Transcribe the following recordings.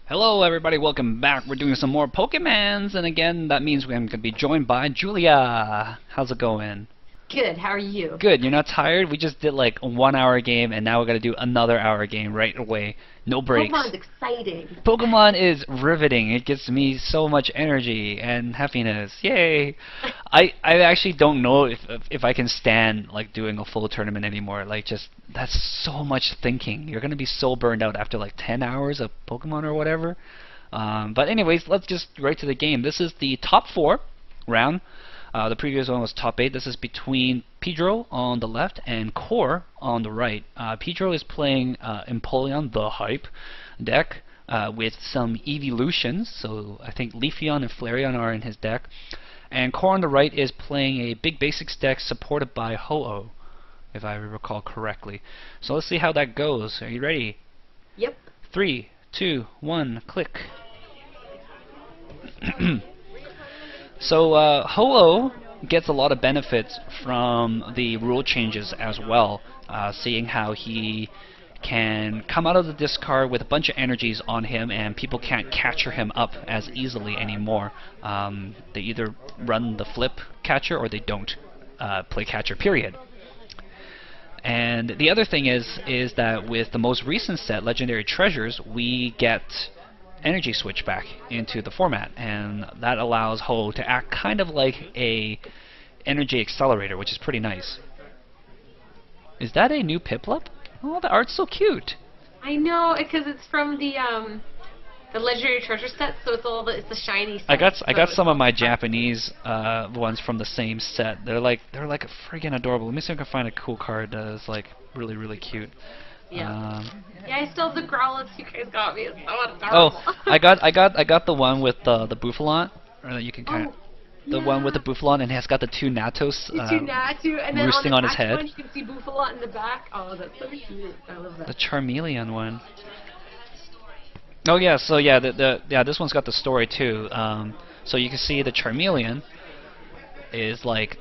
Hello everybody, welcome back. We're doing some more Pokemons, and again, that means we're going to be joined by Julia. How's it going? Good, how are you? Good, you're not tired? We just did like a 1 hour game, and now we're going to do another hour game right away. No breaks. Pokemon's exciting. Pokemon is riveting. It gives me so much energy and happiness. Yay! I actually don't know if I can stand like doing a full tournament anymore. Like just that's so much thinking. You're gonna be so burned out after like 10 hours of Pokemon or whatever. But anyways, let's just right to the game. This is the top 4 round. The previous one was top 8. This is between Pedro on the left and Core on the right. Pedro is playing Empoleon, the hype deck, with some evolutions. So I think Leafeon and Flareon are in his deck. And Core on the right is playing a big basics deck supported by Ho-Oh, if I recall correctly. So let's see how that goes. Are you ready? Yep. 3, 2, 1, click. So Ho-Oh gets a lot of benefits from the rule changes as well, seeing how he can come out of the discard with a bunch of energies on him and people can't catcher him up as easily anymore. They either run the flip catcher or they don't play catcher, period. And the other thing is that with the most recent set, Legendary Treasures, we get energy switch back into the format, and that allows Ho to act kind of like a energy accelerator, which is pretty nice. Is that a new Piplup? Oh, the art's so cute. I know, because it's from the Legendary Treasure set, so it's the shiny set. I got some of my Japanese ones from the same set. They're like friggin' adorable. Let me see if I can find a cool card that is like really cute. Yeah. Yeah, I still have the Growlithe you guys got me. It's so adorable. Oh, I got the one with the Buffalon, or you can kind of the one with the Buffalon, and it has got the 2 Natos and then roosting on his head. One, you can see Buffalon in the back. Oh, that's so cute. I love that. The Charmeleon one. Oh yeah, so yeah, this one's got the story too. So you can see the Charmeleon is like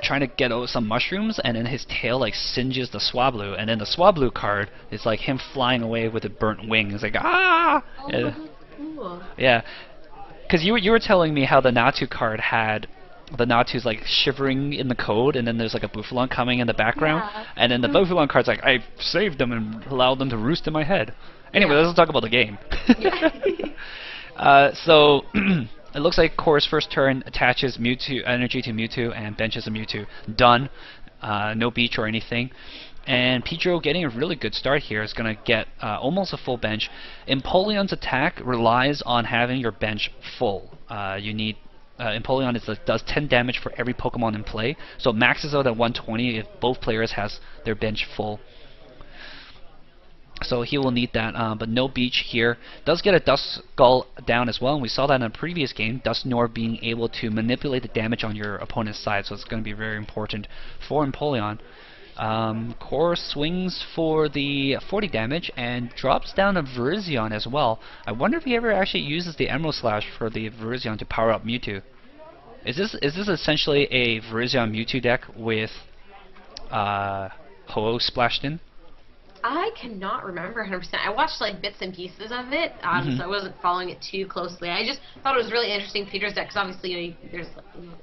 trying to get over some mushrooms, and then his tail like singes the Swablu, and then the Swablu card is like him flying away with a burnt wing. It's like ah. Oh, that's cool. Yeah, because you were telling me how the Natu card had the Natu's like shivering in the code, and then there's like a Buffalon coming in the background, and then the Buffalon card's like I saved them and allowed them to roost in my head. Anyway, let's talk about the game. So it looks like Core's first turn attaches Mewtwo energy to Mewtwo and benches a Mewtwo. Done. No beach or anything. And Pedro getting a really good start here is going to get almost a full bench. Empoleon's attack relies on having your bench full. You need Empoleon does 10 damage for every Pokemon in play, so it maxes out at 120 if both players has their bench full. So he will need that, but no beach here. Does get a Duskull down as well, and we saw that in a previous game, Dusknoir being able to manipulate the damage on your opponent's side, so it's going to be very important for Empoleon. Core swings for the 40 damage and drops down a Virizion as well. I wonder if he ever actually uses the Emerald Slash for the Virizion to power up Mewtwo. Is this essentially a Virizion Mewtwo deck with Ho-Oh splashed in? I cannot remember 100%. I watched like bits and pieces of it, so I wasn't following it too closely. I just thought it was really interesting, Pedro's deck, because obviously there's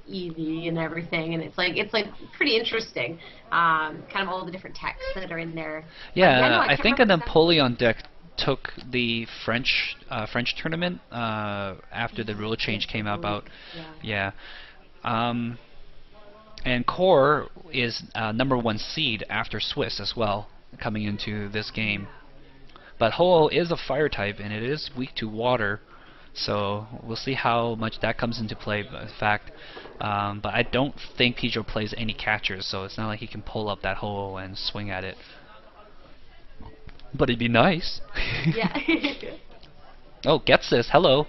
Eevee and everything, and it's like pretty interesting. Kind of all the different texts that are in there. Yeah, I think an Empoleon deck took the French tournament after the rule change came about. Yeah. And Core is #1 seed after Swiss as well, coming into this game. But Ho-Oh is a fire type, and it is weak to water, so we'll see how much that comes into play, in fact. But I don't think Pedro plays any catchers, so it's not like he can pull up that Ho-Oh and swing at it. But it'd be nice. Yeah. Oh, gets this. Hello.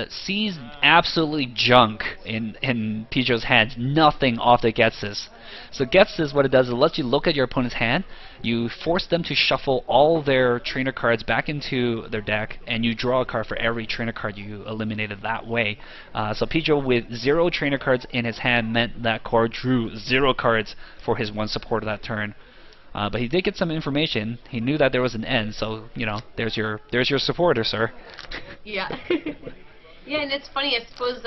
Sees absolutely junk in Pedro's hands. Nothing off the Getsis. So Getsis, what it does is it lets you look at your opponent's hand. You force them to shuffle all their trainer cards back into their deck, and you draw a card for every trainer card you eliminated that way. So Pedro with 0 trainer cards in his hand meant that Core drew 0 cards for his 1 supporter that turn. But he did get some information. He knew that there was an end, so there's your supporter, sir. Yeah. Yeah, and it's funny. I suppose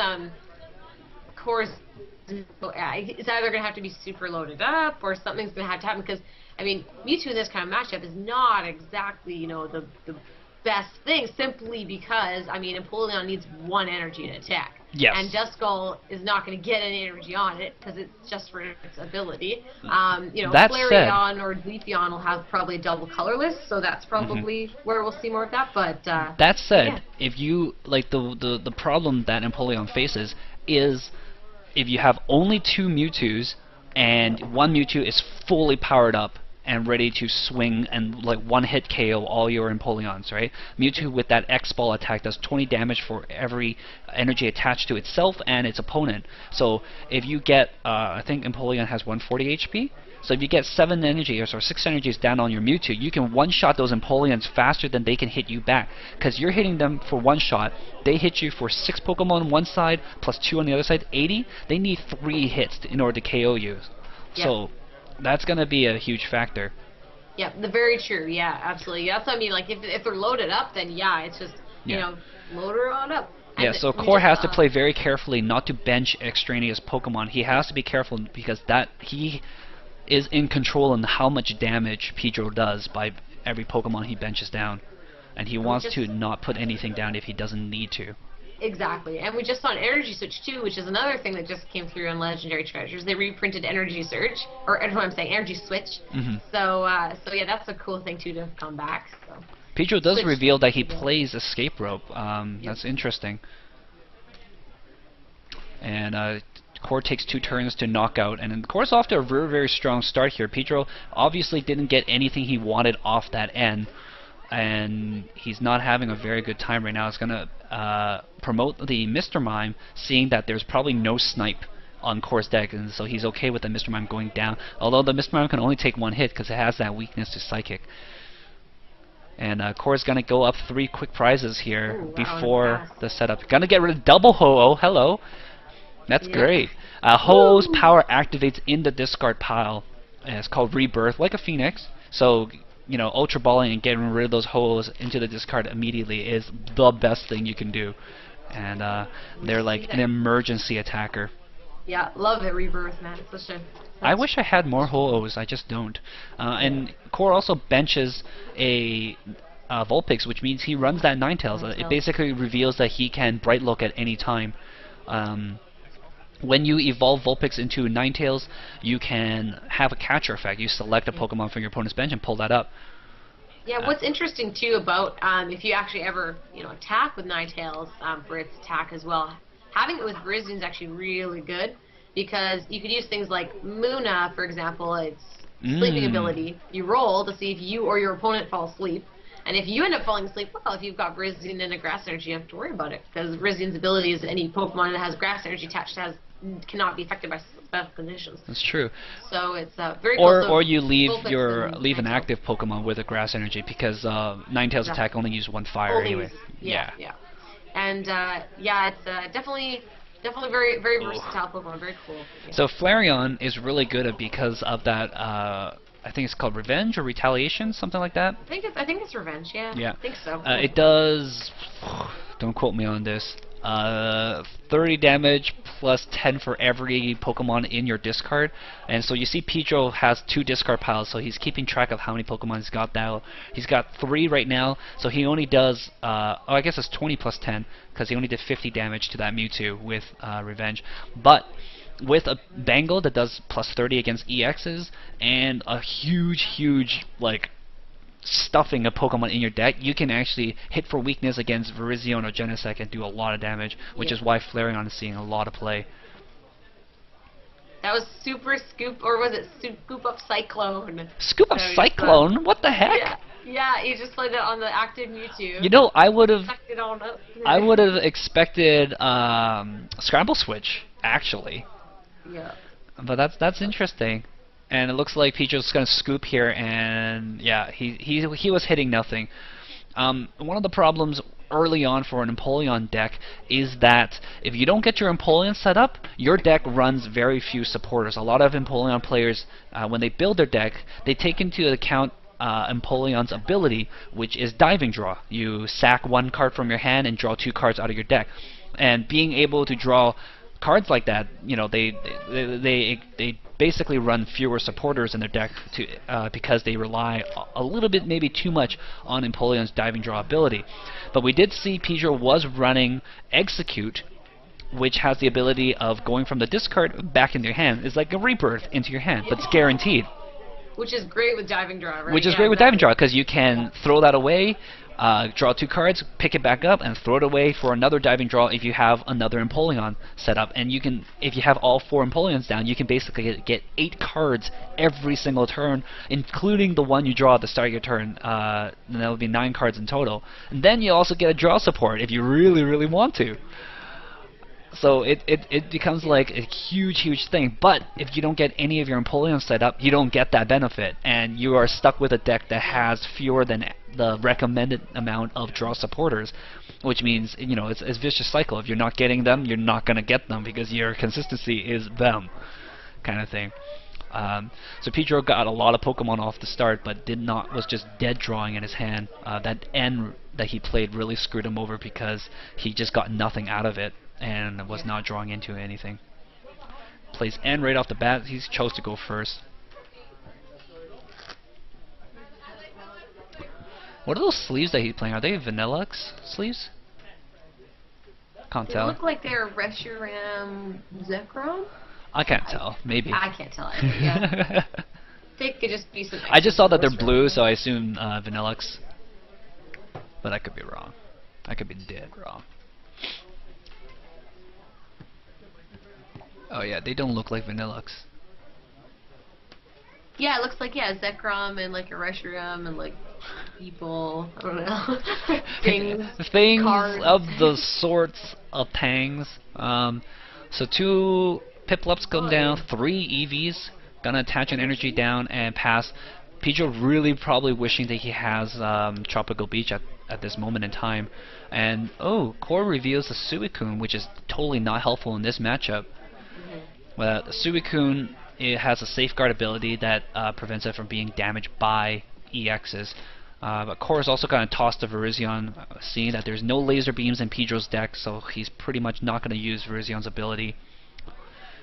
Core's it's either going to have to be super loaded up or something's going to have to happen because I mean Mewtwo in this kind of matchup is not exactly the best thing simply because I mean Empoleon needs 1 energy to attack. Yes. And Duskull is not going to get any energy on it because it's just for its ability. That Flareon or Leafeon will have probably a double colorless, so that's probably where we'll see more of that. But that said, if you like the problem that Empoleon faces is if you have only 2 Mewtwo's and 1 Mewtwo is fully powered up and ready to swing and like 1-hit KO all your Empoleons, right? Mewtwo with that X-Ball attack does 20 damage for every energy attached to itself and its opponent. So if you get, I think Empoleon has 140 HP, so if you get 7 energies or 6 energies down on your Mewtwo, you can one-shot those Empoleons faster than they can hit you back. Because you're hitting them for 1 shot, they hit you for 6 Pokemon on one side, plus 2 on the other side, 80. They need 3 hits in order to KO you. Yep. So that's going to be a huge factor. Yeah, very true. Yeah, absolutely. That's what I mean. Like, if they're loaded up, then yeah, it's just, load her on up. And yeah, so Core has to play very carefully not to bench extraneous Pokemon. He has to be careful because he is in control on how much damage Pedro does by every Pokemon he benches down. And he wants to not put anything down if he doesn't need to. Exactly, and we just saw an Energy Switch too, which is another thing that just came through on Legendary Treasures. They reprinted Energy Surge, or what I'm saying, Energy Switch. So yeah, that's a cool thing too to come back. So. Pedro does reveal that he plays Escape Rope. That's interesting. And Core takes 2 turns to knock out, and Core's off to a very, very strong start here. Pedro obviously didn't get anything he wanted off that end, and he's not having a very good time right now. It's going to promote the Mr. Mime, seeing that there's probably no snipe on Core's deck, and so he's okay with the Mr. Mime going down, although the Mr. Mime can only take 1 hit because it has that weakness to Psychic. And Core's going to go up 3 quick prizes here before the setup. Going to get rid of double Ho-Oh. Hello. That's great. Ho-Oh's power activates in the discard pile. And it's called Rebirth, like a Phoenix. So, Ultra Balling and getting rid of those Ho-Ohs into the discard immediately is the best thing you can do. And they're like an emergency attacker. Yeah, love it, Rebirth, man. I wish I had more Ho-Ohs, I just don't. And Core also benches a Vulpix, which means he runs that Ninetales. It basically reveals that he can Bright Look at any time. When you evolve Vulpix into Ninetales, you can have a catcher effect. You select a Pokemon from your opponent's bench and pull that up. Yeah, what's interesting too about if you actually ever attack with Ninetales for its attack as well, having it with Virizion is actually really good because you could use things like Munna, for example, its sleeping ability. You roll to see if you or your opponent fall asleep. And if you end up falling asleep, well, if you've got Virizion and a Grass Energy, you don't have to worry about it. Because Virizion's ability is any Pokemon that has Grass Energy attached cannot be affected by special conditions. That's true. So it's very cool. Or you leave an active Pokemon with a Grass Energy because Ninetales attack only uses 1 fire anyway. Yeah. And it's definitely very, very versatile Pokemon. Very cool. Yeah. So Flareon is really good because of that. I think it's called Revenge or Retaliation, something like that. I think it's Revenge. Yeah. I think so. It does. Don't quote me on this. 30 damage plus 10 for every Pokemon in your discard. And so you see Pedro has 2 discard piles, so he's keeping track of how many Pokemon he's got now. He's got 3 right now, so he only does, I guess it's 20 plus 10, because he only did 50 damage to that Mewtwo with Revenge. But with a Bangle that does plus 30 against EXs, and a huge, like, stuffing a Pokemon in your deck, you can actually hit for weakness against Virizion or Genesect and do a lot of damage, which is why Flareon is seeing a lot of play. That was Super Scoop, or was it Scoop Up Cyclone? Scoop Up Cyclone? What the heck? Yeah, you just played that on the active Mewtwo. I would have expected Scramble Switch, actually. Yeah. But that's interesting. And it looks like Pedro's going to scoop here, and yeah, he was hitting nothing. One of the problems early on for an Empoleon deck is that if you don't get your Empoleon set up, your deck runs very few supporters. A lot of Empoleon players, when they build their deck, they take into account Empoleon's ability, which is Diving Draw. You sack one card from your hand and draw 2 cards out of your deck. And being able to draw cards like that, you know, they basically run fewer supporters in their deck because they rely a little bit, maybe too much, on Empoleon's Diving Draw ability. But we did see Pedro was running Execute, which has the ability of going from the discard back into your hand. It's like a rebirth into your hand, but it's guaranteed. Which is great with Diving Draw, right? Which is great with Diving Draw, because you can throw that away, draw 2 cards, pick it back up, and throw it away for another Diving Draw if you have another Empoleon set up. And you can, if you have all 4 Empoleons down, you can basically get 8 cards every single turn, including the one you draw at the start of your turn. And that would be 9 cards in total. And then you also get a draw support if you really, really want to. So it becomes like a huge thing. But if you don't get any of your Empoleon set up, you don't get that benefit, and you are stuck with a deck that has fewer than the recommended amount of draw supporters, which means, you know, it's a vicious cycle. If you're not getting them, you're not gonna get them because your consistency is them, kind of thing. So Pedro got a lot of Pokemon off the start, but was just dead drawing in his hand. That N that he played really screwed him over because he just got nothing out of it and was not drawing into anything. Plays N right off the bat. He chose to go first. What are those sleeves that he's playing? Are they Vanillux sleeves? Can't tell. They look like they're Reshiram Zekrom? I can't tell. Maybe. I can't tell either, yeah. They could just be some. I just saw that they're blue, so I assume Vanillux. But I could be wrong. I could be dead wrong. Oh yeah, they don't look like Vanillux. Yeah, it looks like, Zekrom and like a Reshiram and like people, I don't know. Things cards. Of the sorts of tangs. So 2 Piplups come down, 3 Eevees, gonna attach an energy down and pass. Pedro really probably wishing that he has Tropical Beach at this moment in time. And Core reveals the Suicune, which is totally not helpful in this matchup. Well, the Suicune, it has a safeguard ability that prevents it from being damaged by EXs. But Core is also going to toss the Virizion, seeing that there's no laser beams in Pedro's deck, so he's pretty much not going to use Virizion's ability.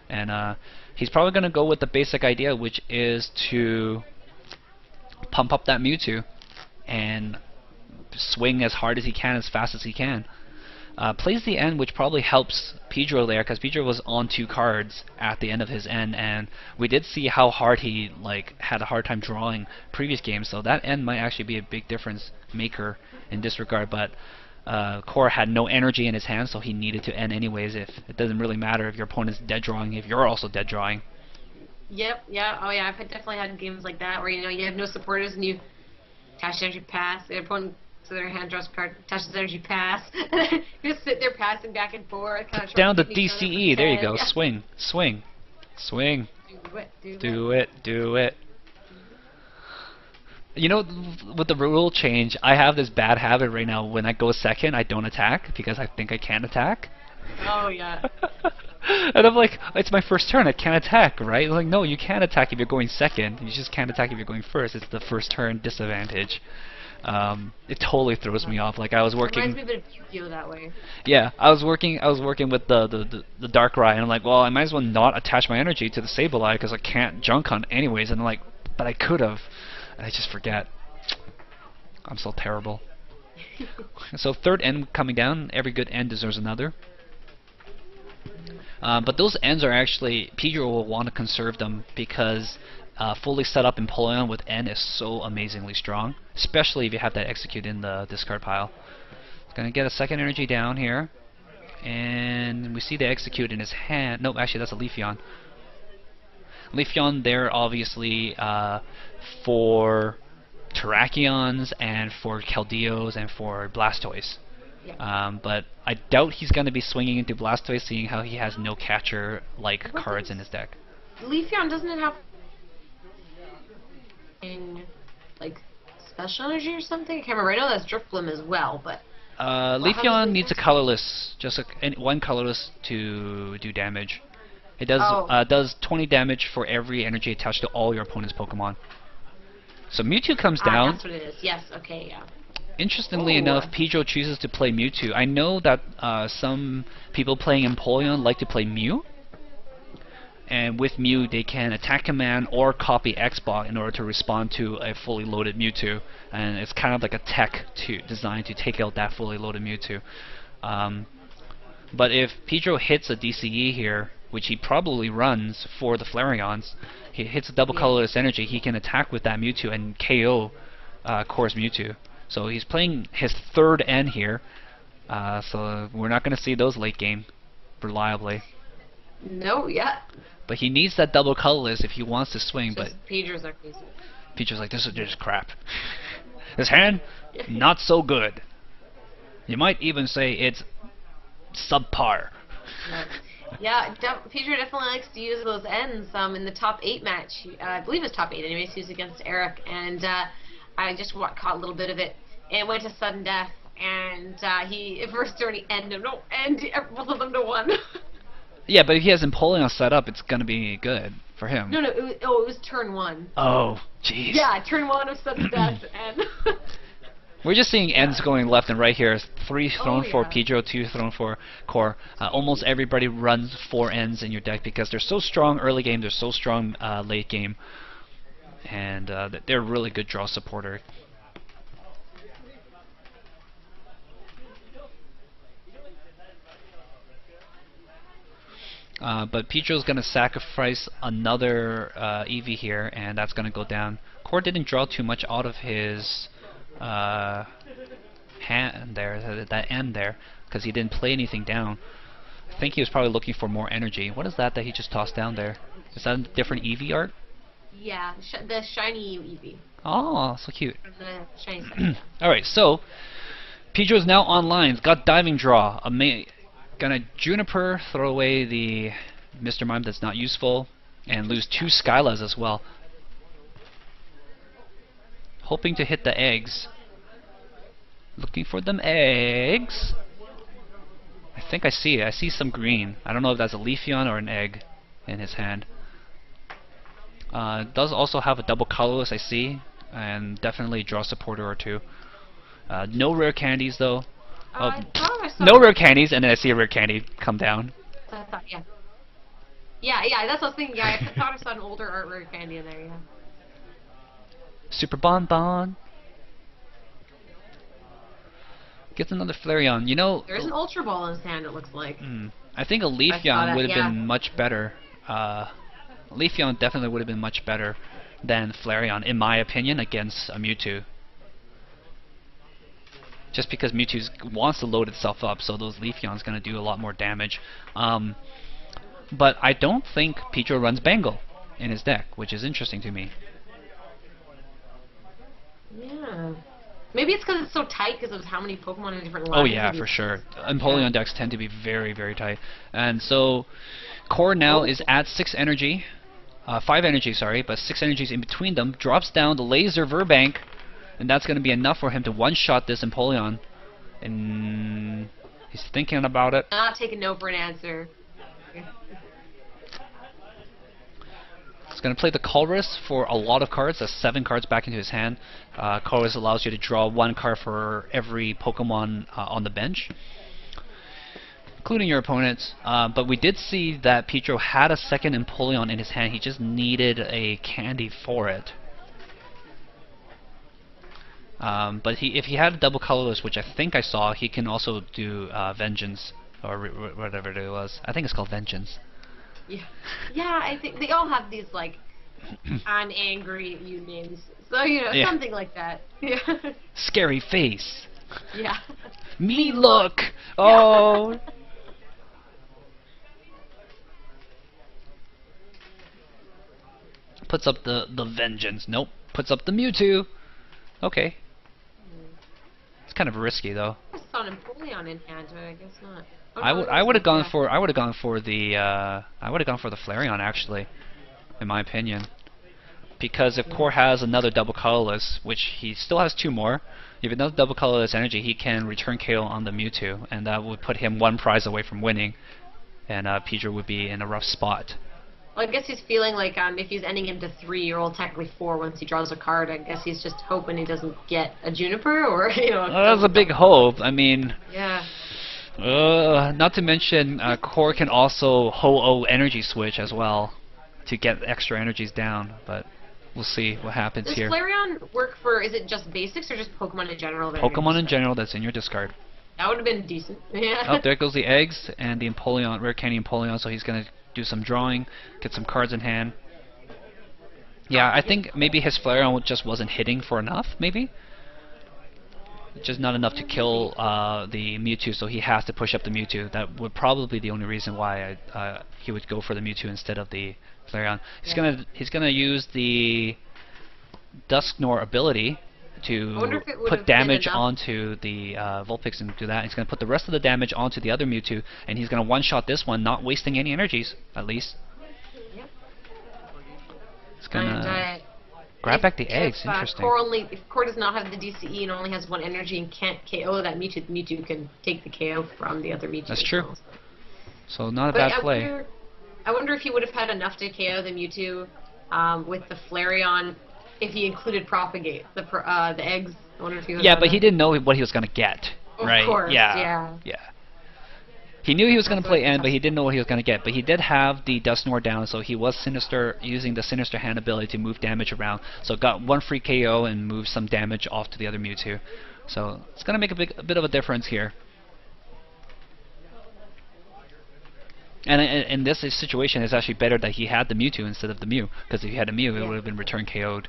And he's probably going to go with the basic idea, which is to pump up that Mewtwo and swing as hard as he can, as fast as he can. Plays the end, which probably helps Pedro there, because Pedro was on 2 cards at the end of his end, and we did see how hard he had a hard time drawing previous games, so that end might actually be a big difference maker in this regard. But Core had no energy in his hand, so he needed to end anyways. If it doesn't really matter if your opponent's dead drawing, if you're also dead drawing. Yep, yeah, oh yeah, I've definitely had games like that where, you know, you have no supporters and you attach energy pass, the opponent so their hand draws a card, attaches energy pass, and you just sit there passing back and forth. Down to DCE, there you go, yeah. Swing. Do it. You know, with the rule change, I have this bad habit right now. When I go second, I don't attack because I think I can attack. Oh, yeah. And I'm like, it's my first turn, I can't attack, right? I'm like, no, you can't attack if you're going second. You just can't attack if you're going first. It's the first turn disadvantage. It totally throws me off. Like I was working. It reminds me a bit of Yu-Gi-Oh that way. Yeah, I was working with the Darkrai, and I'm like, well, I might as well not attach my energy to the Sableye because I can't junk hunt anyways. And I'm like, but I could have, and I just forget. I'm so terrible. So third end coming down. Every good end deserves another. But those ends are actually, Pedro will want to conserve them because fully set up Empoleon with N is so amazingly strong, especially if you have that Execute in the discard pile. It's going to get a second energy down here, and we see the Execute in his hand. Nope, actually that's a Leafeon. Leafeon there obviously for Terrakions and for Keldeos and for Blastoise. Yeah. But I doubt he's going to be swinging into Blastoise, seeing how he has no catcher-like cards in his deck. Leafeon, doesn't it have like special energy or something? I can't remember. I know that's Drifblim as well, but Well, how does Leafeon it needs a do? colorless, just one colorless to do damage. It does Oh. does 20 damage for every energy attached to all your opponent's Pokemon. So Mewtwo comes Ah, down. that's what it is. Yes. Okay. Yeah. Interestingly Oh. enough, Pedro chooses to play Mewtwo. I know that some people playing Empoleon like to play Mew, and with Mew they can attack command or copy X-Bot in order to respond to a fully loaded Mewtwo, and it's kind of like a tech designed to take out that fully loaded Mewtwo. But if Pedro hits a DCE here, which he probably runs for the Flareons, he hits a double Yeah. colorless energy, he can attack with that Mewtwo and KO Core's Mewtwo. So he's playing his third N here, so we're not going to see those late game reliably. No. Yeah. But he needs that double colorless if he wants to swing. But Just Pedro's are crazy. Pedro's like, this is just crap. This hand, not so good. You might even say it's subpar. Yeah, Pedro definitely likes to use those ends. In the top 8 match, I believe it's top 8 anyways, he was against Eric, and I just caught a little bit of it, and it went to sudden death, and he, at first turn, he ended, no, and both of them to 1. Yeah, but if he has Empoleon set up, it's going to be good for him. No, it was turn 1. Oh, jeez. Yeah, turn 1 of sudden death, and... We're just seeing ends going left and right here. 3 thrown for yeah. Pedro, 2 thrown for Core. Almost everybody runs 4 ends in your deck because they're so strong early game, they're so strong late game. And they're a really good draw supporter. But Pedro's going to sacrifice another Eevee here, and that's going to go down. Core didn't draw too much out of his hand there, that end there, because he didn't play anything down. I think he was probably looking for more energy. What is that he just tossed down there? Is that a different Eevee art? Yeah, the shiny Eevee. Oh, so cute. From the shiny set. Alright, so Pedro's now online. He's got Diving Draw. Gonna Juniper, throw away the Mr. Mime that's not useful, and lose 2 Skylas as well. Hoping to hit the eggs. Looking for them eggs. I think I see it. I see some green. I don't know if that's a Leafeon or an egg in his hand. Does also have a double colorless, I see, and definitely draw supporter or 2. No rare candies though. I thought I saw No rare candies, and then I see a rare candy come down. I thought, yeah. Yeah, that's what I was thinking. Yeah, I thought I saw an older art rare candy in there, yeah. Super Bonbon. Gets another Flareon. You know, There's an Ultra Ball in his hand, it looks like. I think a I saw Leafeon that, would have yeah. been much better. Leafeon definitely would have been much better than Flareon, in my opinion, against a Mewtwo. Just because Mewtwo wants to load itself up, so those Leafeon's going to do a lot more damage. But I don't think Pedro runs Bangle in his deck, which is interesting to me. Yeah. Maybe it's because it's so tight because of how many Pokemon in different lines. Oh yeah, for sure. Empoleon decks tend to be very, very tight. And so Core now is at 6 energy. 5 energy, sorry, but 6 energies in between them. Drops down the Laser Verbank, and that's going to be enough for him to one-shot this Empoleon. And he's thinking about it. Not taking no for an answer. He's going to play the Colress for a lot of cards. That's 7 cards back into his hand. Colress allows you to draw 1 card for every Pokemon on the bench, including your opponents. But we did see that Pedro had a second Empoleon in his hand. He just needed a candy for it. But if he had a double colorless, which I think I saw, he can also do Vengeance, or whatever it was. I think it's called Vengeance. Yeah, I think they all have these, like, I'm angry at you names. So, Yeah. something like that. Yeah. Scary face. Yeah. Me look. Oh. Puts up the Vengeance. Nope. Puts up the Mewtwo. Okay. It's kind of risky though. I saw an Empoleon in hand, but I guess not. Oh, I would have gone for the Flareon actually, in my opinion, because if Core has another double colorless, which he still has 2 more, If it does double colorless energy, he can return KO on the Mewtwo, and that would put him one prize away from winning, and Pedro would be in a rough spot. Well, I guess he's feeling like if he's ending into 3, or technically 4 once he draws a card, I guess he's just hoping he doesn't get a Juniper, or, you know... That's a big hope. I mean... Yeah. Not to mention, Core can also Ho-Oh energy switch as well to get extra energies down, but we'll see what happens here. Does Flareon work for, is it just basics or just Pokemon in general? Pokemon in general that's in your discard. That would have been decent. Yeah. Oh, there goes the eggs and the Empoleon, Rare Candy Empoleon, so he's going to do some drawing, get some cards in hand. Yeah, I think maybe his Flareon just wasn't hitting for enough, maybe? Just not enough to kill the Mewtwo, so he has to push up the Mewtwo. That would probably be the only reason why he would go for the Mewtwo instead of the Flareon. He's gonna use the Dusknoir ability to put damage onto the Vulpix and do that. He's gonna put the rest of the damage onto the other Mewtwo, and he's gonna one-shot this one, not wasting any energies, at least. Yep. It's gonna grab back the eggs. Interesting. If Core does not have the DCE and only has 1 energy and can't KO that Mewtwo, the Mewtwo can take the KO from the other Mewtwo. That's true. So not a bad play. I wonder if he would have had enough to KO the Mewtwo with the Flareon if he included Propagate, the eggs. I wonder if he would have but he didn't know what he was going to get, right? Of course, yeah. He knew he was going to play N, but he didn't know what he was going to get. But he did have the Dusknoir down, so he was using the Sinister Hand ability to move damage around. So got 1 free KO and moved some damage off to the other Mewtwo. So it's going to make a bit of a difference here. And in this situation, it's actually better that he had the Mewtwo instead of the Mew, because if he had a Mew, it would have been return KO'd.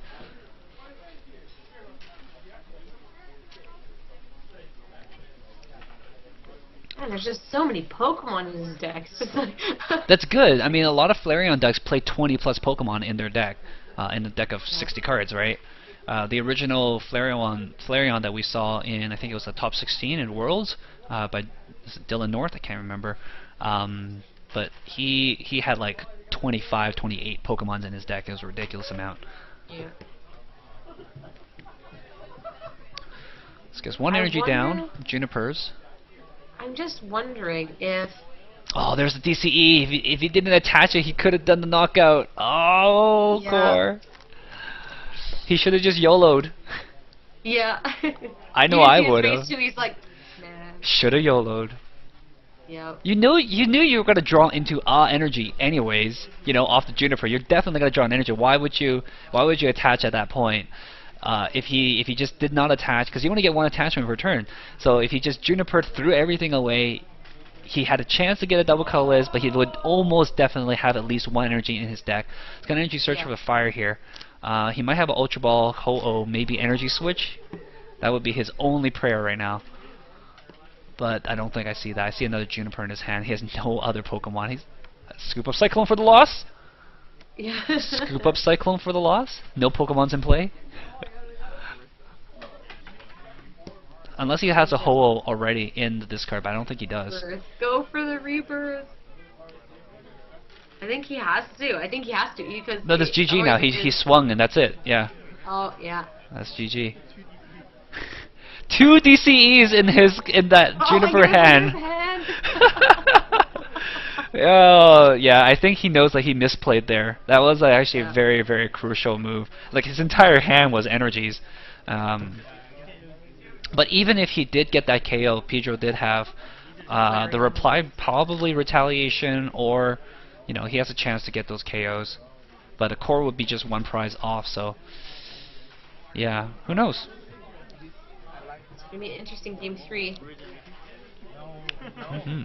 Man, there's just so many Pokemon in his deck. That's good. I mean, a lot of Flareon decks play 20 plus Pokemon in their deck, in a deck of 60 cards, right? The original Flareon that we saw in, I think it was the top 16 in Worlds, by Dylan North, I can't remember. But he had like 25, 28 Pokemons in his deck. It was a ridiculous amount. Yeah. Let's get 1 energy down. Junipers. I'm just wondering if... Oh, there's the DCE. If he didn't attach it, he could have done the knockout. Oh, yeah. Core. He should have just YOLO'd. Yeah. I know I would have. He's like, nah. Should have YOLO'd. Yep. You knew you were gonna draw into energy anyways. You know, off the Juniper, you're definitely gonna draw an energy. Why would you attach at that point? If he just did not attach, because you only get 1 attachment per turn. So if he just Juniper threw everything away, he had a chance to get a double colorless, but he would almost definitely have at least 1 energy in his deck. He's got energy search for the fire here. He might have an Ultra Ball, Ho-Oh, maybe energy switch. That would be his only prayer right now. But I don't think I see that. I see another Juniper in his hand. He has no other Pokemon. He's scoop up Cyclone for the loss. Yeah. Scoop up Cyclone for the loss. No Pokemon's in play. Unless he has a Ho-Oh already in the discard, but I don't think he does. Go for the Rebirth. I think he has to. Because no, that's GG now. He swung and that's it. Yeah. Oh yeah. That's GG. 2 DCEs in that Juniper hand. Oh yeah, I think he knows that he misplayed there. That was actually a very, very crucial move. Like his entire hand was energies. But even if he did get that KO, Pedro did have the reply, probably retaliation, or he has a chance to get those KOs. But a core would be just 1 prize off. So yeah, who knows? It's gonna be an interesting game 3. Mm-hmm.